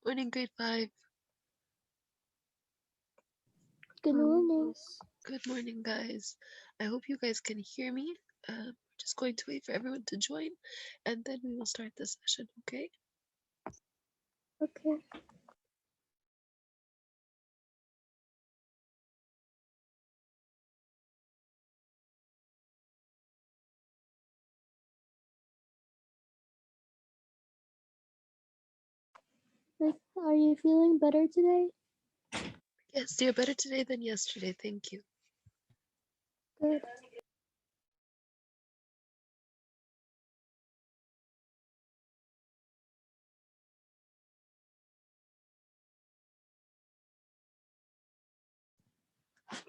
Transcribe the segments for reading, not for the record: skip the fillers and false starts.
Morning, grade 5. Good morning. Good morning, guys. I hope you guys can hear me. We're just going to wait for everyone to join, and then we will start the session, okay? Okay. Are you feeling better today? Yes, you're better today than yesterday. Thank you. Good.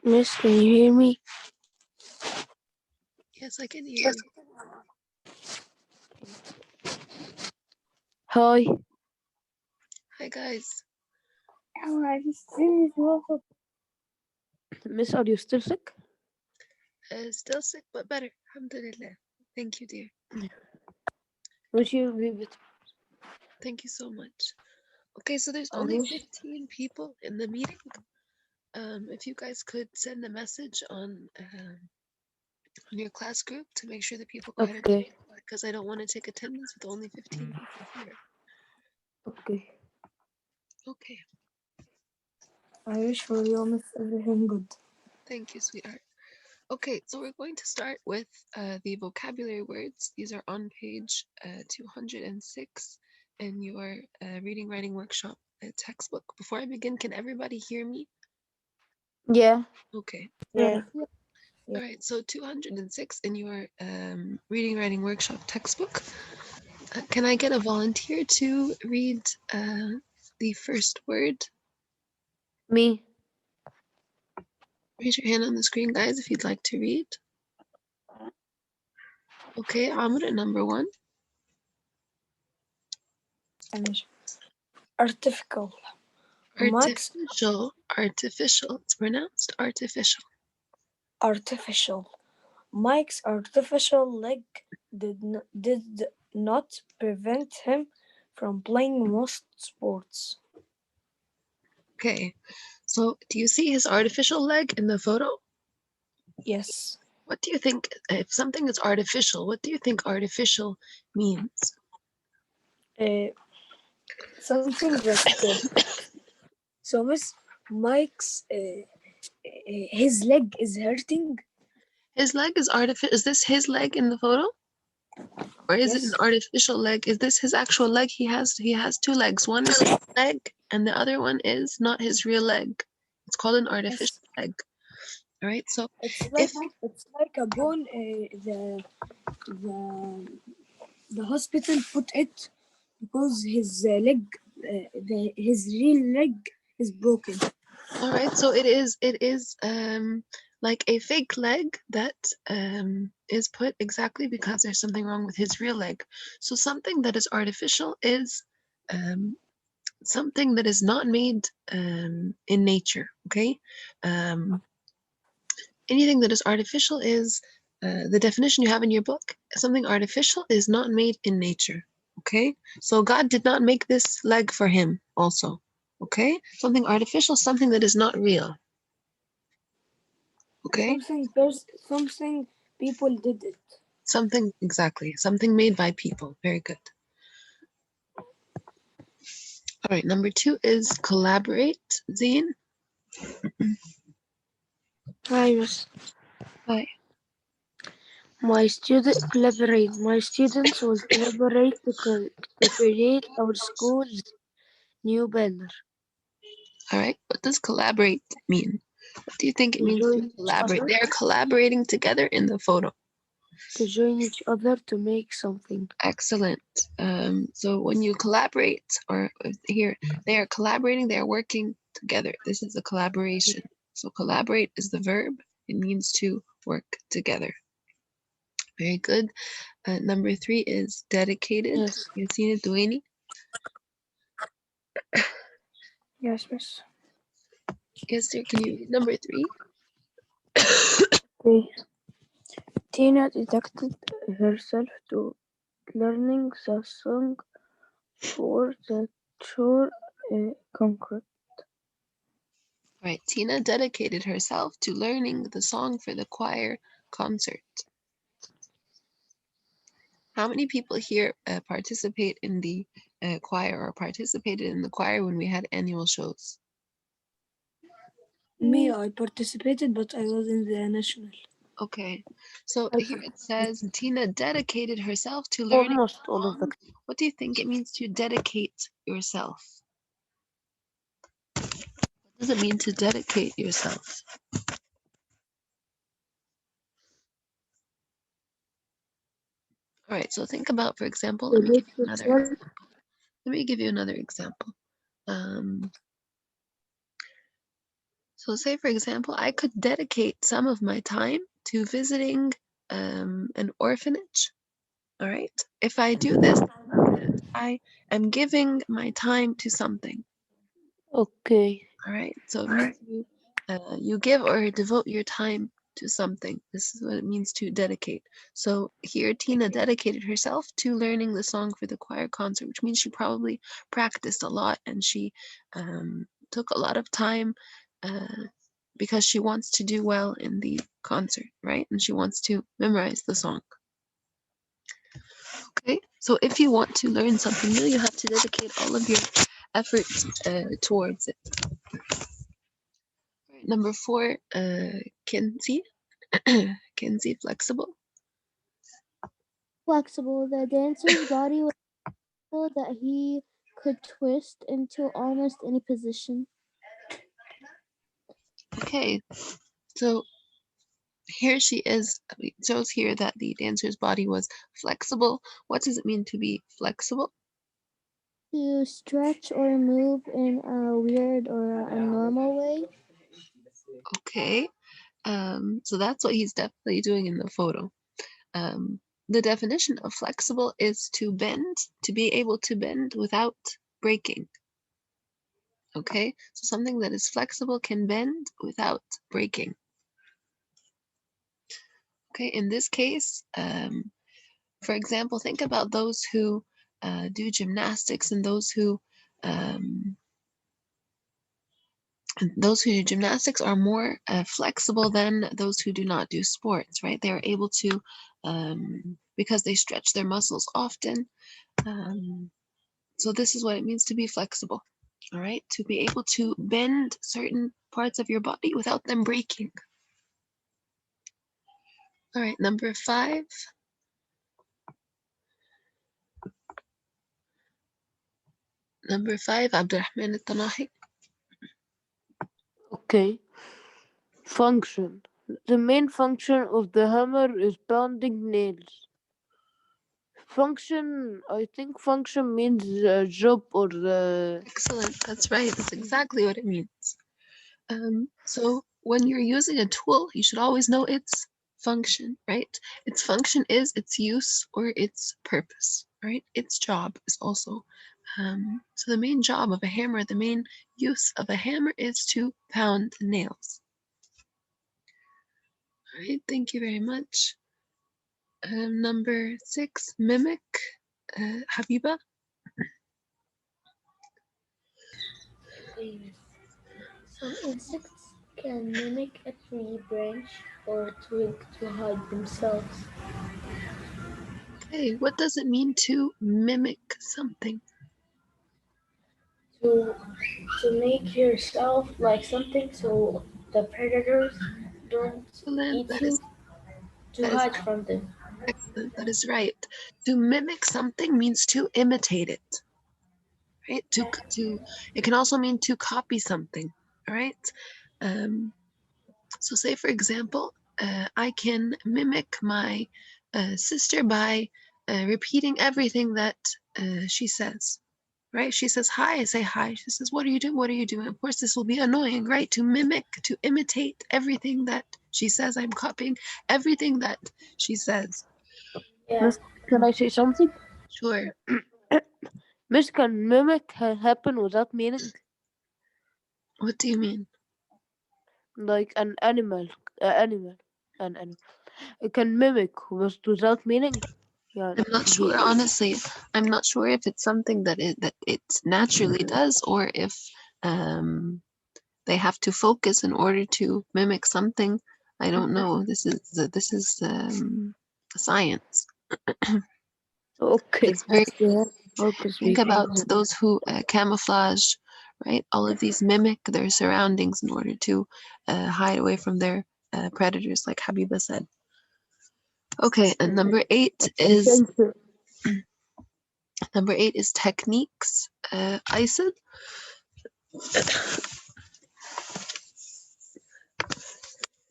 Miss, can you hear me? Yes, I can hear you. Hi. Hi, guys. Miss, are you still sick? Still sick, but better. Alhamdulillah. Thank you, dear. Wish you be better. Thank you so much. Okay, so there's only 15 people in the meeting. If you guys could send a message on your class group to make sure that people go ahead and Okay. because I don't want to take attendance with only 15 people here. Okay. Okay. I wish for you, Miss, everything good. Thank you, sweetheart. Okay, so we're going to start with the vocabulary words. These are on page 206 in your reading writing workshop textbook. Before I begin, can everybody hear me? Yeah. Okay. Yeah. All right, so 206 in your reading writing workshop textbook. Can I get a volunteer to read the first word? Me. Raise your hand on the screen, guys, if you'd like to read. Okay, Amr, number 1. Artificial. Artificial. Artificial. It's pronounced artificial. Artificial. Mike's artificial leg did not prevent him from playing most sports. Okay, so do you see his artificial leg in the photo? Yes. What do you think, if something is artificial, what do you think artificial means? Something that so Miss Mike's his leg is hurting. His leg is artificial. Is this his leg in the photo? Or is it an Yes. artificial leg? Is this his actual leg? He has 2 legs. One is his leg and the other one is not his real leg. It's called an artificial leg. All right, so It's if like a bone. The hospital put it because his leg, his real leg is broken. all right, so it is like a fake leg that is put exactly because there's something wrong with his real leg. So something that is artificial is something that is not made in nature. Okay, anything that is artificial is the definition you have in your book. Something artificial is not made in nature. Okay, so God did not make this leg for him also. Okay, something artificial, something that is not real. Okay, Something people did it. something, exactly, something made by people. Very good. All right, number 2 is collaborate. Zine. Hi, Miss. Hi. My students will collaborate to create our school's new banner. All right, what does collaborate mean? What do you think it To means to join each collaborate? other, They are collaborating together in the photo. to make something. Excellent. So when you collaborate, or here, they are collaborating, they are working together. This is a collaboration. So collaborate is the verb. It means to work together. Very good. Number 3 is dedicated. Yes. Yassine Doueni. Yes, Miss. Yes, sir. Can you read number 3? Okay. Tina dedicated herself to learning the song for the tour Concrete. Right. Tina dedicated herself to learning the song for the choir concert. How many people here participate in the choir or participated in the choir when we had annual shows? Me, I participated, but I was in the national. Okay, so here it says Tina dedicated herself to learning Almost all of the. songs. What do you think it means to dedicate yourself? What does it mean to dedicate yourself? All right, so think about, for example, let me give you another example. Let me give you another example. So say, for example, I could dedicate some of my time to visiting an orphanage. All right. If I do this, I am giving my time to something. Okay. All right. So it means you give or devote your time to something. This is what it means to dedicate. So here, Tina dedicated herself to learning the song for the choir concert, which means she probably practiced a lot and she took a lot of time because she wants to do well in the concert, right? And she wants to memorize the song. Okay, so if you want to learn something new, you have to dedicate all of your efforts towards it. Right, number 4, Kinsey. Kinsey, flexible. Flexible. The dancer's body was so that he could twist into almost any position. Okay, so here she is. It shows here that the dancer's body was flexible. What does it mean to be flexible? To stretch or move in a weird or a normal way. Okay, so that's what he's definitely doing in the photo. The definition of flexible is to bend, to be able to bend without breaking. Okay, so something that is flexible can bend without breaking. Okay, in this case, for example, think about those who do gymnastics and those who do gymnastics are more flexible than those who do not do sports, right? They are able to, because they stretch their muscles often. So this is what it means to be flexible, all right? To be able to bend certain parts of your body without them breaking. All right, number 5. Number 5, Abdurrahman al-Tanahi. Okay. Function. The main function of the hammer is pounding nails. Function, I think function means job or Excellent, that's right. That's exactly what it means. So when you're using a tool, you should always know its function, right? Its function is its use or its purpose, right? Its job is also. So the main job of a hammer, the main use of a hammer is to pound nails. All right, thank you very much. Number 6, mimic. Habiba. Some insects can mimic a tree branch or twig to hide themselves. Okay, what does it mean to mimic something? To, to make yourself like something so the predators don't Excellent. eat you, to That is hide from them. excellent. That is right. To mimic something means to imitate it, right? It can also mean to copy something, all right? So say, for example, I can mimic my sister by repeating everything that she says, right? She says hi, I say hi. She says, what are you doing? What are you doing? Of course, this will be annoying, right? To mimic, to imitate everything that she says. I'm copying everything that she says. Yeah, Miss, can I say something? Sure. Miss, can mimic happen without meaning? What do you mean? Like an animal, an animal. It can mimic without meaning. Yeah, I'm not sure, honestly. I'm not sure if it's something that it naturally does, or if they have to focus in order to mimic something. I don't know. This is science. okay. It's very. Focus Think people. about those who camouflage, right? All of these mimic their surroundings in order to hide away from their predators, like Habiba said. Okay, and number 8 is Thank you. techniques. Aysel,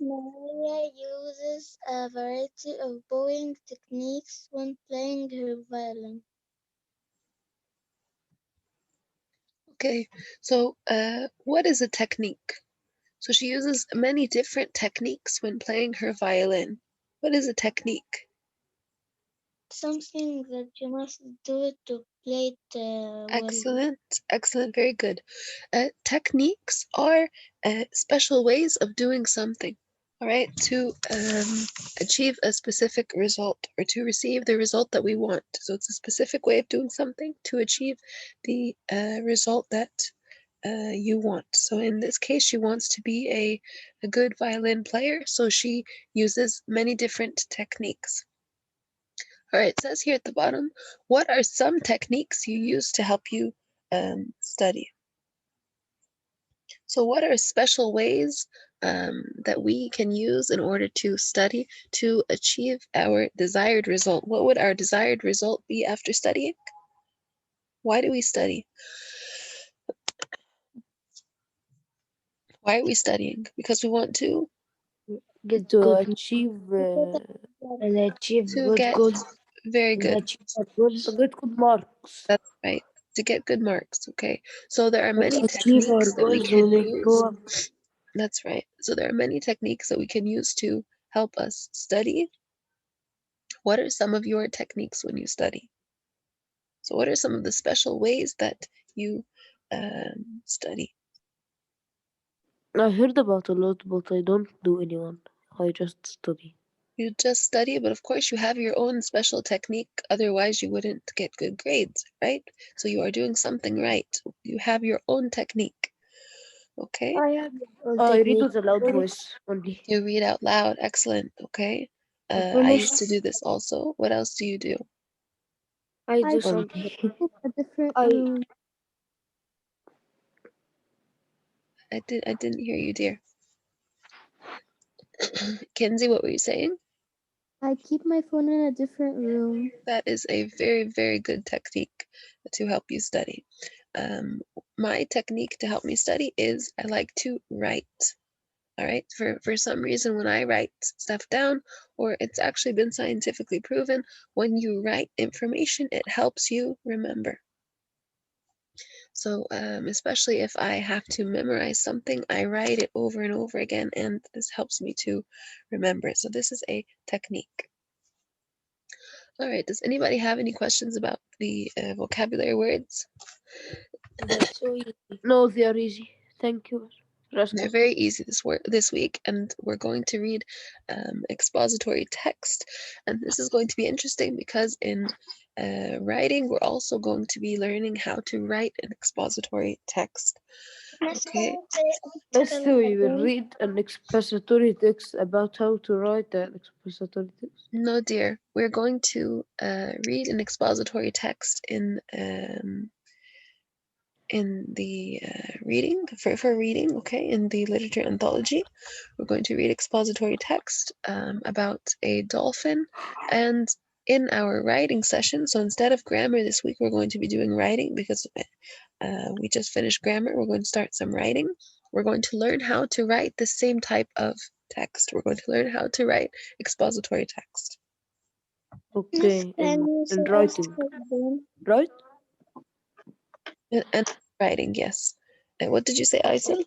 Maria uses a variety of bowing techniques when playing her violin. okay, so what is a technique? So she uses many different techniques when playing her violin. What is a technique? Something that you must do to play it well. Excellent, excellent, very good. Techniques are special ways of doing something, all right, to achieve a specific result or to receive the result that we want. So it's a specific way of doing something to achieve the result that you want. So in this case, she wants to be a good violin player, so she uses many different techniques. All right, it says here at the bottom, what are some techniques you use to help you study? So what are special ways that we can use in order to study to achieve our desired result? What would our desired result be after studying? Why do we study? Why are we studying? Because we want to Get To good. achieve and to get very good. achieve that goals, Get good marks. That's right. To get good marks. Okay. So there are many achieve our techniques that we goals can when we use. grow up. That's right. So there are many techniques that we can use to help us study. What are some of your techniques when you study? So what are some of the special ways that you study? I heard about a lot, but I don't do anyone. I just study. You just study, but of course you have your own special technique. Otherwise, you wouldn't get good grades, right? So you are doing something right. You have your own technique. Okay. I have all I read technique. with a loud voice only. You read out loud. Excellent. Okay. I I finished. used to do this also. What else do you do? I I do Only. something. in a different I room. I didn't hear you, dear. Kenzie, what were you saying? I keep my phone in a different room. That is a very, very good technique to help you study. My technique to help me study is I like to write. All right. For some reason, when I write stuff down, or it's actually been scientifically proven, when you write information, it helps you remember. So especially if I have to memorize something, I write it over and over again, and this helps me to remember it. So this is a technique. All right, does anybody have any questions about the vocabulary words? that's so easy. No, they are easy. Thank you. They're very easy this week, and we're going to read expository text. And this is going to be interesting because in writing, we're also going to be learning how to write an expository text. Okay, Next, we will read an expository text about how to write an expository text. no, dear, we're going to read an expository text in the reading for reading, okay, in the literature anthology. We're going to read expository text about a dolphin, and in our writing session, so instead of grammar this week, we're going to be doing writing because we just finished grammar. We're going to start some writing. We're going to learn how to write the same type of text. We're going to learn how to write expository text. Okay, Can in, you say in writing, again? right? And writing, yes. And what did you say, Aysel?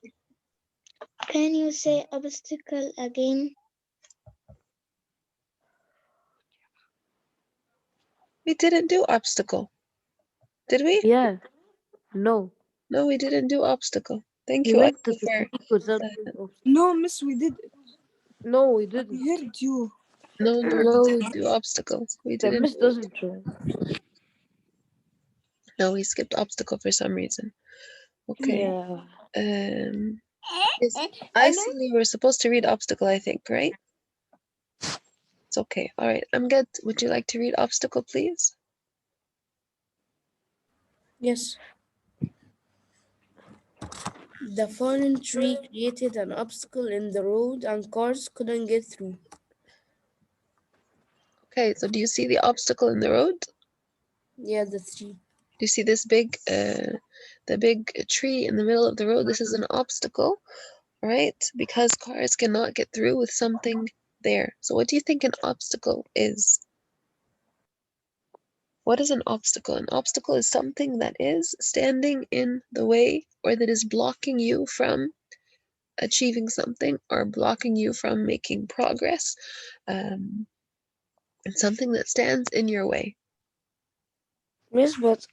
Can you say obstacle again? We didn't do obstacle, did we? Yeah. No. No, we didn't do obstacle. Thank We you, went to Aysel, for technique without uh, doing obstacle. No, miss, we did. No, we I didn't. heard you. No, we didn't do obstacle. We The didn't miss do it. doesn't try. No, we skipped obstacle for some reason. Okay. Yeah. Yes, I see you were supposed to read obstacle, I think, right? It's okay. All right, I'm good. Would you like to read obstacle, please? Yes. The fallen tree created an obstacle in the road and cars couldn't get through. Okay, so do you see the obstacle in the road? Yeah, the tree. Do you see this big, the big tree in the middle of the road? This is an obstacle, right? Because cars cannot get through with something there. So what do you think an obstacle is? What is an obstacle? An obstacle is something that is standing in the way or that is blocking you from achieving something or blocking you from making progress. It's something that stands in your way. Miss, but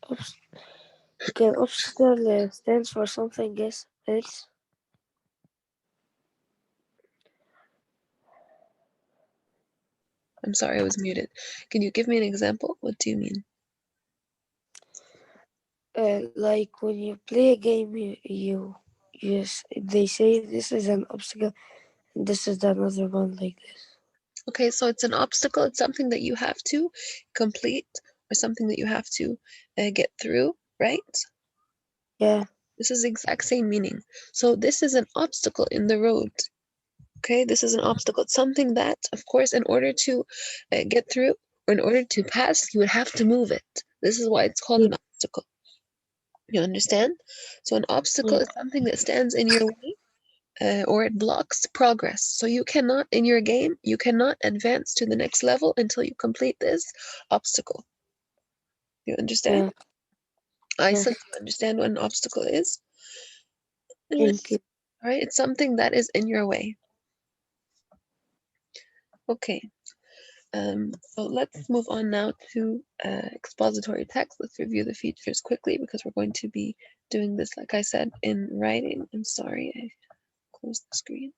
can obstacle stands for something else? I'm sorry, I was muted. Can you give me an example? What do you mean? Like when you play a game, yes, they say this is an obstacle, and this is another one like this. Okay, so it's an obstacle. It's something that you have to complete or something that you have to get through, right? Yeah. This is the exact same meaning. So this is an obstacle in the road. Okay, this is an obstacle. It's something that, of course, in order to get through or in order to pass, you would have to move it. This is why it's called an obstacle. You understand? So an obstacle is something that stands in your way or it blocks progress. So you cannot, in your game, you cannot advance to the next level until you complete this obstacle. You understand? Yeah. Aisa, do you understand what an obstacle is? Thank you. All right, it's something that is in your way. Okay, so let's move on now to expository text. Let's review the features quickly because we're going to be doing this, like I said, in writing. I'm sorry, I closed the screen.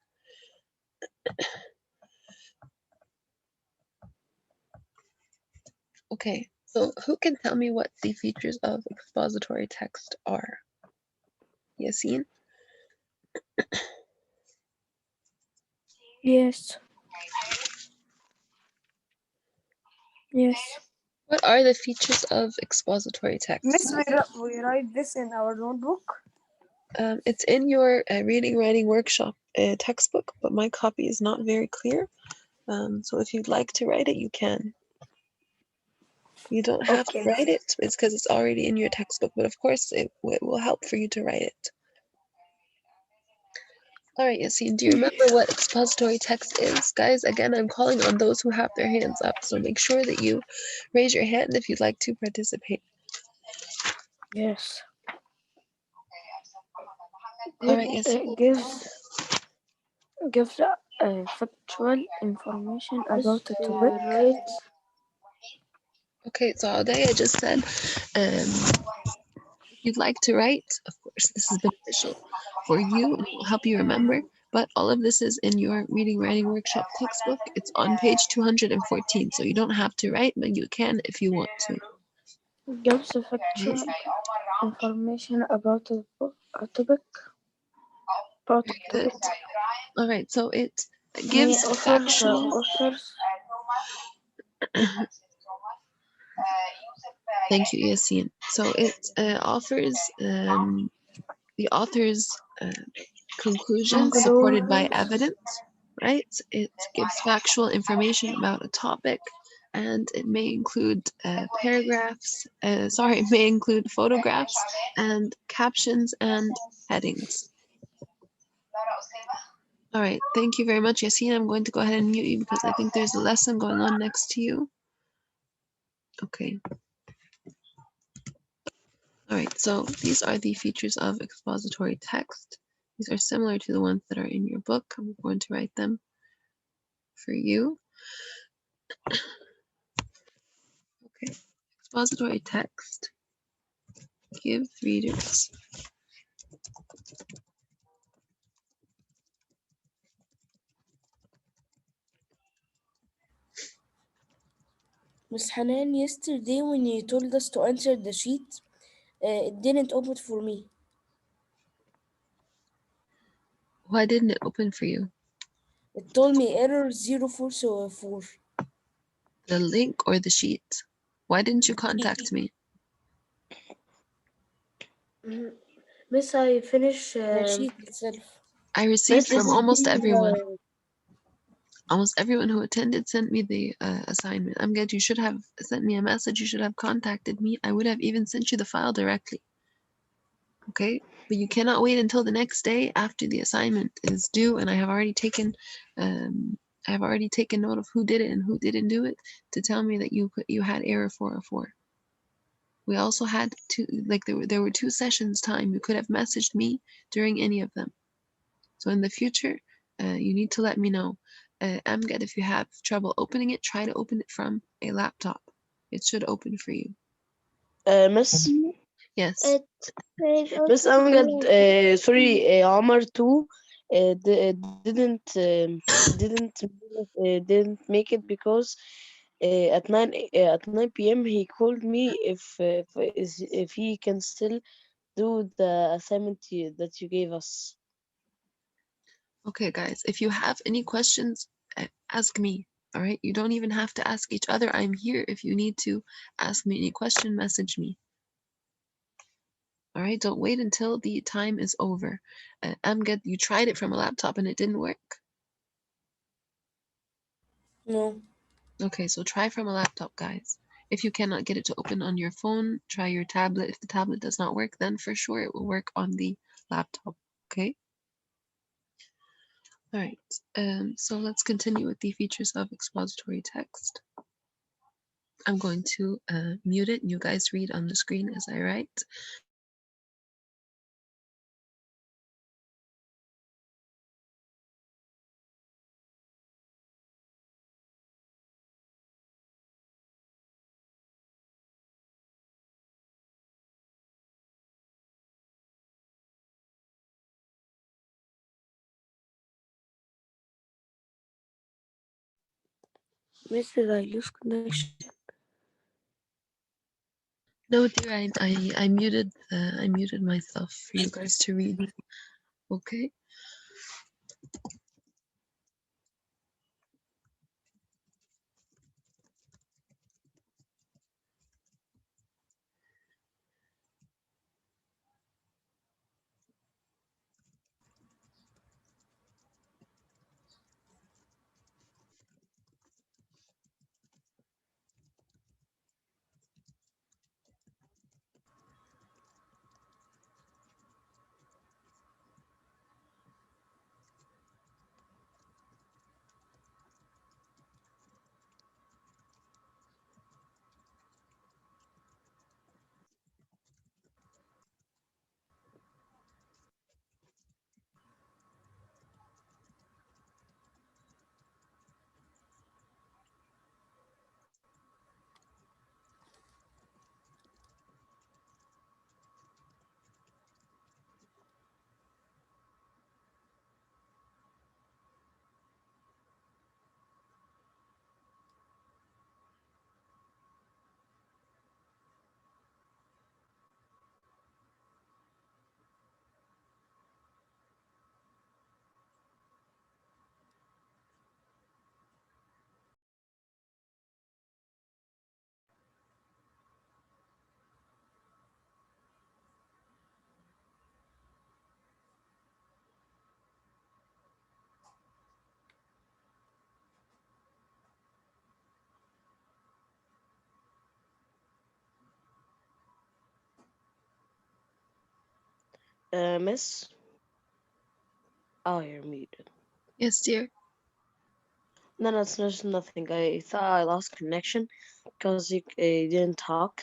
Okay, so who can tell me what the features of expository text are? Yassine? Yes. Yes. What are the features of expository text? Miss, we write this in our notebook. It's in your reading writing workshop textbook, but my copy is not very clear. So if you'd like to write it, you can. You don't have to write it. It's because it's already in your textbook, but of course it will help for you to write it. All right, Yassine, do you remember what expository text is? Guys, again, I'm calling on those who have their hands up, so make sure that you raise your hand if you'd like to participate. Yes. All right, Yassine. Gives factual information about the topic. Right. Okay, so Aldea just said, if you'd like to write, of course, this is beneficial for you and it will help you remember. But all of this is in your reading writing workshop textbook. It's on page 214, so you don't have to write, but you can if you want to. Gives factual information about the topic. Good. All right, so it gives factual. Authors. Thank you, Yassine. So it offers the author's conclusions supported by evidence, right? It gives factual information about a topic, and it may include paragraphs. It may include photographs and captions and headings. All right, thank you very much, Yassine. I'm going to go ahead and mute you because I think there's a lesson going on next to you. Okay. All right, so these are the features of expository text. These are similar to the ones that are in your book. I'm going to write them for you. Okay, expository text. Give readers Miss Hanan, yesterday when you told us to answer the sheet, it didn't open for me. Why didn't it open for you? It told me error 0404. The link or the sheet? Why didn't you The sheet. contact me? Miss, I finish. The sheet itself. I received from almost everyone. Almost everyone who attended sent me the assignment. Amgad, you should have sent me a message. You should have contacted me. I would have even sent you the file directly. Okay? But you cannot wait until the next day after the assignment is due, and I have already taken note of who did it and who didn't do it to tell me that you had error 404. We also had there were 2 sessions time. You could have messaged me during any of them. So in the future, you need to let me know. Amgad, if you have trouble opening it, try to open it from a laptop. It should open for you. Miss Yes. Miss Amgad, sorry, Omar too didn't make it because at 9 p.m. he called me if he can still do the assignment that you gave us. Okay, guys, if you have any questions, ask me. All right, you don't even have to ask each other. I'm here. If you need to ask me any question, message me. All right, don't wait until the time is over. Amgad, you tried it from a laptop and it didn't work. No. Okay, so try from a laptop, guys. If you cannot get it to open on your phone, try your tablet. If the tablet does not work, then for sure it will work on the laptop. Okay. All right, so let's continue with the features of expository text. I'm going to mute it and you guys read on the screen as I write. Miss, did I lose connection? No, dear, I muted myself for you guys to read. Okay. Miss? Oh, you're muted. Yes, dear. No, it's just nothing. I thought I lost connection because you didn't talk.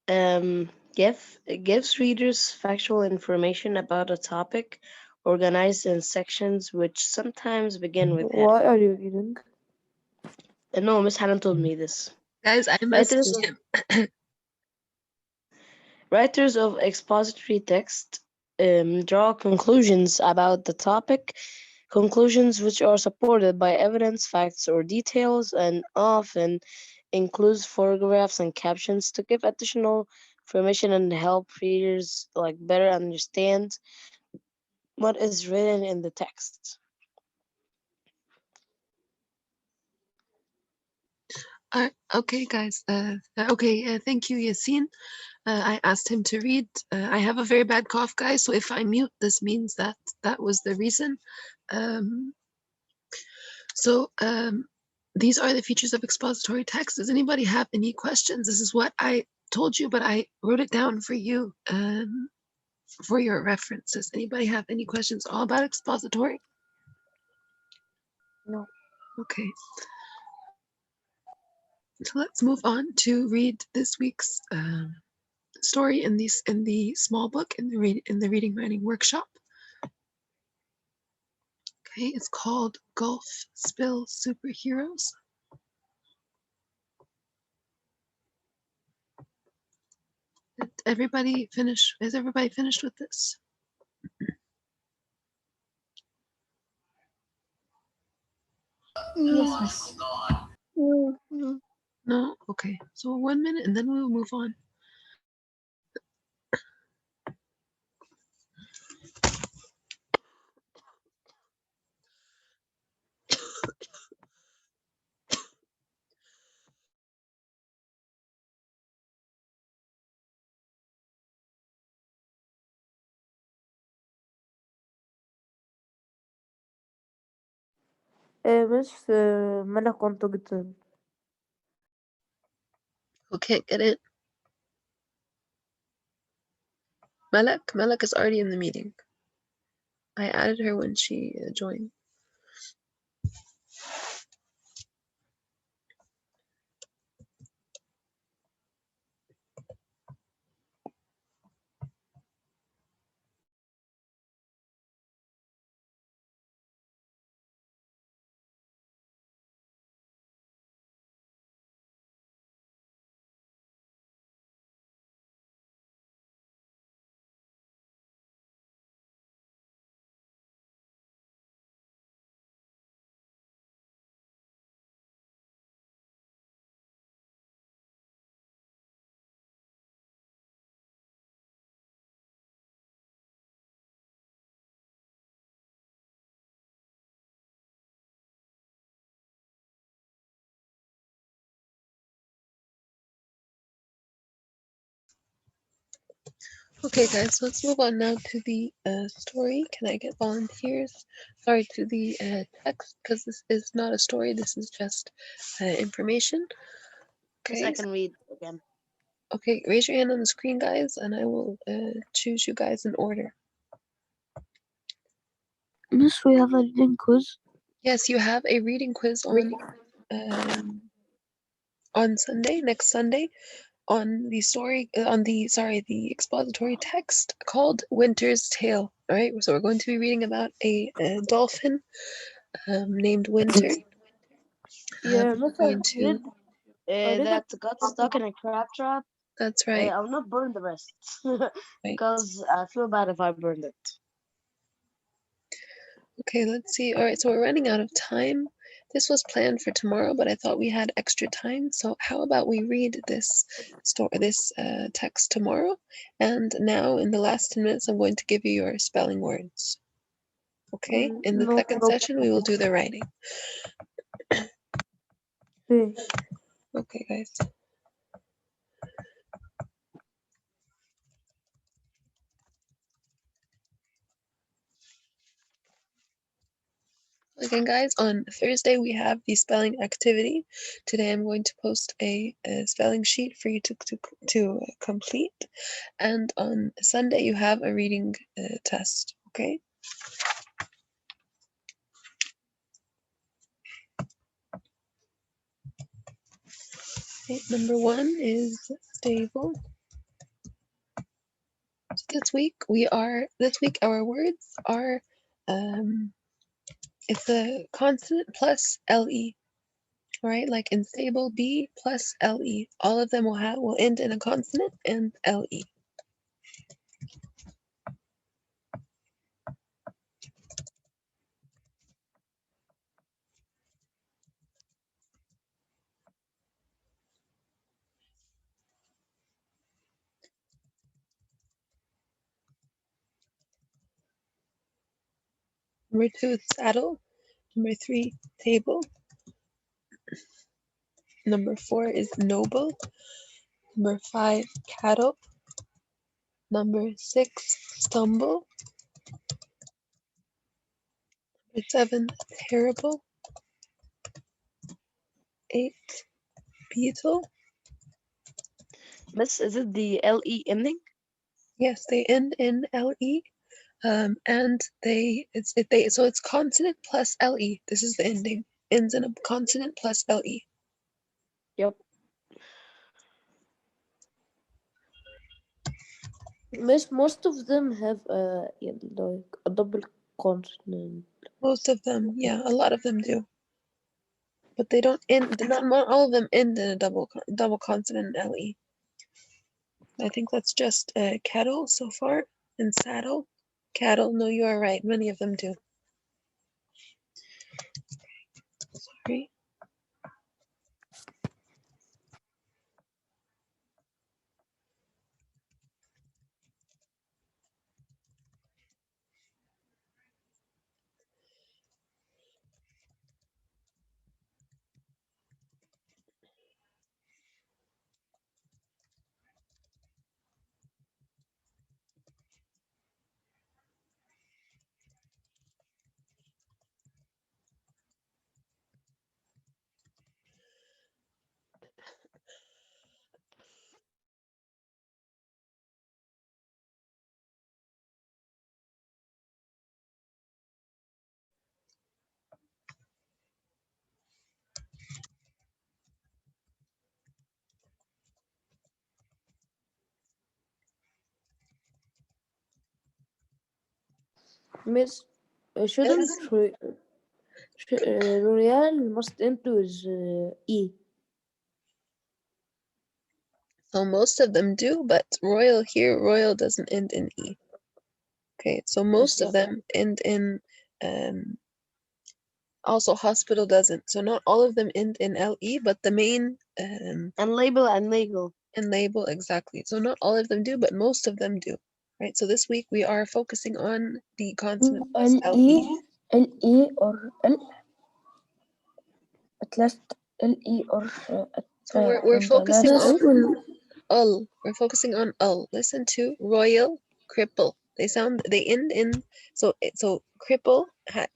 Gives readers factual information about a topic organized in sections which sometimes begin with heading. What are you reading? No, Miss Hannah told me this. Guys, I Writers messaged of, him. writers of expository text draw conclusions about the topic, conclusions which are supported by evidence, facts, or details, and often includes photographs and captions to give additional information and help readers better understand what is written in the text. Okay, guys. Okay, thank you, Yassine. I asked him to read. I have a very bad cough, guys, so if I mute, this means that that was the reason. Um, these are the features of expository text. Does anybody have any questions? This is what I told you, but I wrote it down for you for your reference. Does anybody have any questions all about expository? No. Okay. So let's move on to read this week's story in the small book in the reading writing workshop. Okay, it's called Gulf Spill Superheroes. Is everybody finished with this? Yes, miss. No? Okay. So 1 minute and then we'll move on. Miss منى كنت جدا. Who can't get in? Malak is already in the meeting. I added her when she joined. Okay, guys, let's move on now to the story. Can I get volunteers? Sorry, to the text, because this is not a story. This is just information. Yes, Okay. I can read again. Okay, raise your hand on the screen, guys, and I will choose you guys in order. Miss, we have a reading quiz. Yes, you have a reading quiz on Sunday, next Sunday, on the story, the expository text called Winter's Tale. All right, so we're going to be reading about a dolphin named Winter. Yeah, We're Miss, I going to. read That got stuck in a crab trap. That's right. I'll not burn the rest Right. because I feel bad if I burned it. Okay, let's see. All right, so we're running out of time. This was planned for tomorrow, but I thought we had extra time. So how about we read this text tomorrow? And now, in the last 10 minutes, I'm going to give you your spelling words. Okay. In the No second session, we will do the writing. problem. Okay, guys. Again, guys, on Thursday we have the spelling activity. Today I'm going to post a spelling sheet for you to complete. And on Sunday you have a reading test, okay? Okay, number 1 is stable. So this week our words are it's a consonant plus le. All right, like in stable B plus le. All of them will end in a consonant and le. Number 2 is saddle. Number 3, table. Number 4 is noble. Number 5, cattle. Number 6, stumble. Number 7, terrible. 8, beetle. Miss, is it the LE ending? Yes, they end in le. And so it's consonant plus le. This is the ending. Ends in a consonant plus le. Yep. Miss, most of them have like a double consonant. Most of them, yeah, a lot of them do. But they don't end. Not all of them end in a double consonant le. I think that's just cattle so far and saddle. Cattle. No, you are right. Many of them do. Sorry. Miss, shouldn't Yes. Royal must end with E. So most of them do, but royal doesn't end in e. Okay, so most of them end in also hospital doesn't. So not all of them end in le, but the main And label and legal. and label exactly. So not all of them do, but most of them do. Right. So this week we are focusing on the consonant plus le. LE or L at last LE or So we're on the focusing last on L. ul. We're focusing on ul. Listen to royal, cripple. They end in so cripple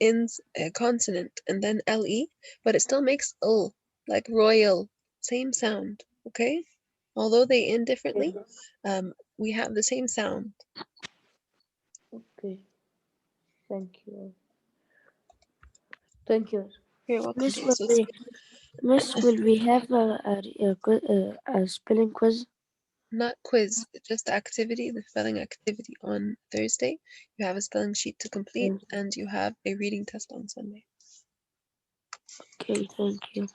ends a consonant and then le, but it still makes ul, like royal, same sound. Okay, although they end differently, we have the same sound. Okay, thank you. Thank you. You're welcome. Miss, Okay, will so we, Miss, will we have a spelling quiz? not quiz, just activity, the spelling activity on Thursday. You have a spelling sheet to complete, and you have a reading test on Sunday. Okay, thank you.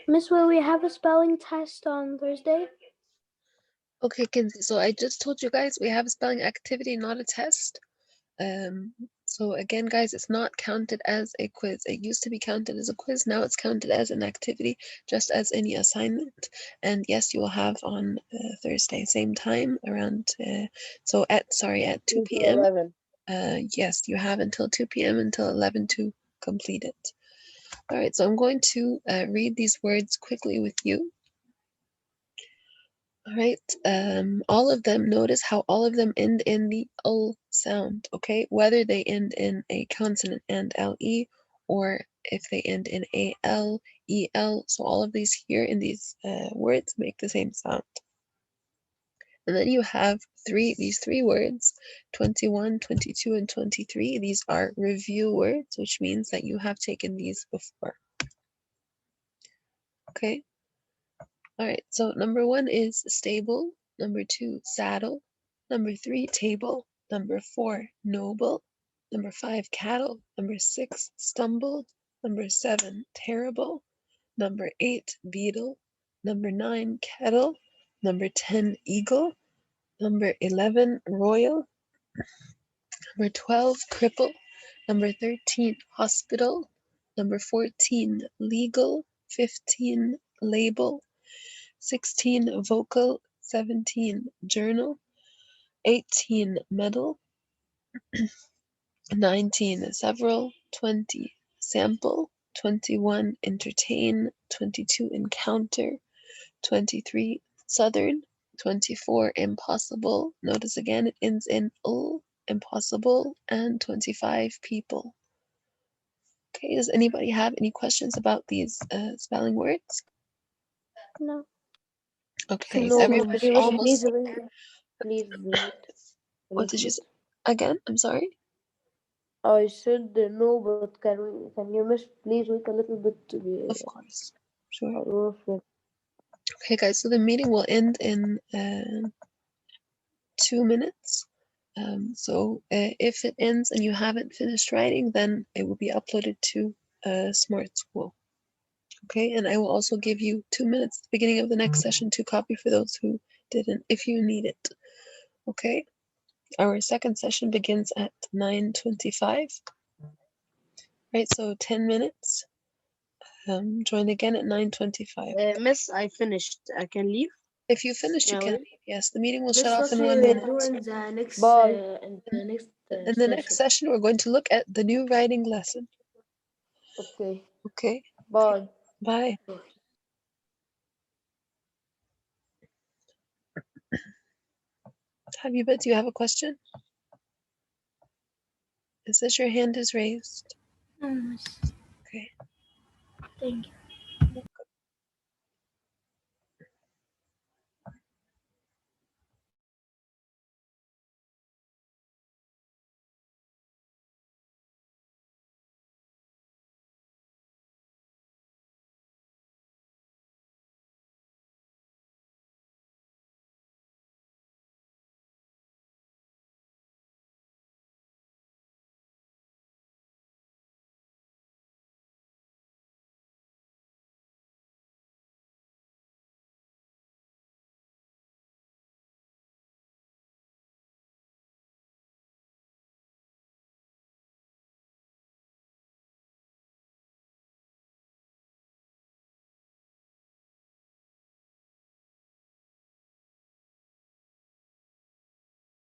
Miss, will we have a spelling test on Thursday? Okay, Kinsey, so I just told you guys we have a spelling activity, not a test. So again, guys, it's not counted as a quiz. It used to be counted as a quiz. Now it's counted as an activity, just as any assignment. And yes, you will have on Thursday, same time around, so at 2 p.m. 11. Yes, you have until 2 p.m. until 11 to complete it. All right, so I'm going to read these words quickly with you. All right, all of them, notice how all of them end in the L sound, okay? Whether they end in a consonant and LE, or if they end in AL, EL, so all of these here in these words make the same sound. And then you have these three words, 21, 22, and 23. These are review words, which means that you have taken these before. Okay? All right, so number 1 is stable. Number 2, saddle. Number 3, table. Number 4, noble. Number 5, cattle. Number 6, stumble. Number 7, terrible. Number 8, beetle. Number 9, kettle. Number 10, eagle. Number 11, royal. Number 12, cripple. Number 13, hospital. Number 14, legal. 15, label. 16, vocal. 17, journal. 18, medal. 19, several. 20, sample. 21, entertain. 22, encounter. 23, southern. 24, impossible. Notice again it ends in l, impossible. And 25, people. Okay, does anybody have any questions about these spelling words? No. Okay, No, everyone but can you almost. please wait a What did little you bit. say? Again, I'm sorry. I said no, but can you miss please wait a little bit to be Of course, sure. refresh? Okay, guys, so the meeting will end in 2 minutes. So if it ends and you haven't finished writing, then it will be uploaded to Smart School. Okay, and I will also give you 2 minutes at the beginning of the next session to copy for those who didn't, if you need it. Okay, our second session begins at 9:25. Right, so 10 minutes. Join again at 9:25. Miss, I finished. I can leave. If you finished, you Can I can leave? leave. Yes, the meeting will shut That's off what in we 1 will minute. do in the next Bye. In the next session. session, we're going to look at the new writing lesson. Okay. Okay, Bye. bye. Habibet, do you have a question? It says your hand is raised. No, miss. Okay. Thank you.